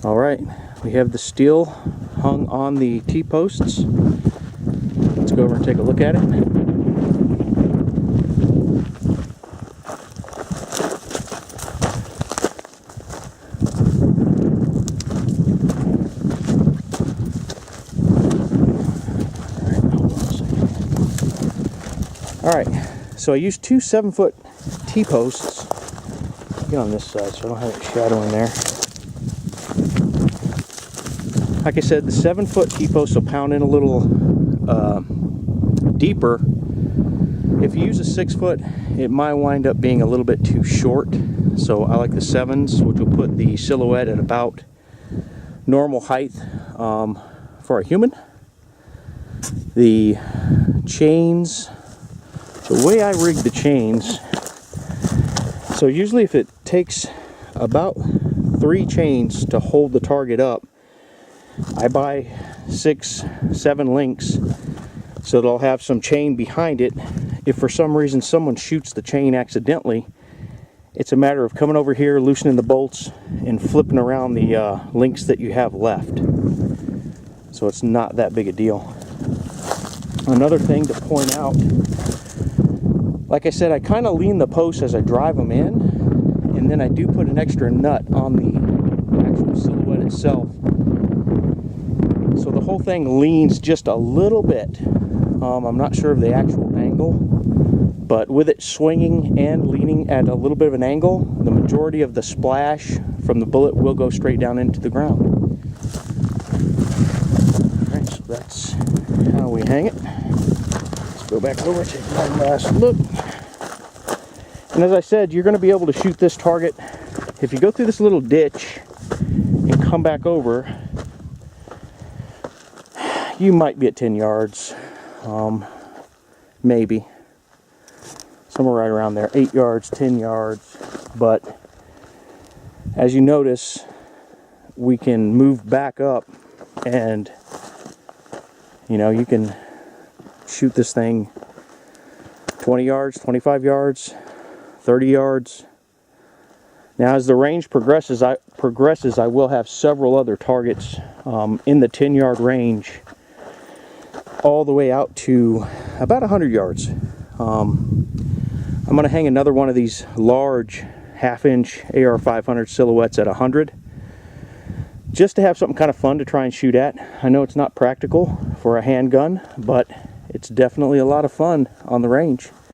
Alright, we have the steel hung on the T-posts. Let's go over and take a look at it. Alright, so I used two 7-foot T-posts. Get on this side so I don't have it shadowing there. Like I said, the 7-foot T-post will pound in a little deeper. If you use a 6-foot, it might wind up being a little bit too short. So I like the 7s, which will put the silhouette at about normal height for a human. The chains, the way I rig the chains, so usually if it takes about 3 chains to hold the target up, I buy 6, 7 links so that I'll have some chain behind it. If for some reason someone shoots the chain accidentally, it's a matter of coming over here, loosening the bolts, and flipping around the links that you have left. So it's not that big a deal. Another thing to point out, like I said, I kind of lean the posts as I drive them in, and then I do put an extra nut on the actual silhouette itself. So the whole thing leans just a little bit. I'm not sure of the actual angle, but with it swinging and leaning at a little bit of an angle, the majority of the splash from the bullet will go straight down into the ground. Alright, so that's how we hang it. Let's go back over and take one last look. And as I said, you're going to be able to shoot this target if you go through this little ditch and come back over. You might be at 10 yards, maybe somewhere right around there, 8 yards, 10 yards. But as you notice, we can move back up, and you can shoot this thing 20 yards, 25 yards, 30 yards. Now as the range progresses, I will have several other targets in the 10-yard range, all the way out to about 100 yards. I'm going to hang another one of these large half-inch AR-500 silhouettes at 100, just to have something kind of fun to try and shoot at. I know it's not practical for a handgun, but it's definitely a lot of fun on the range.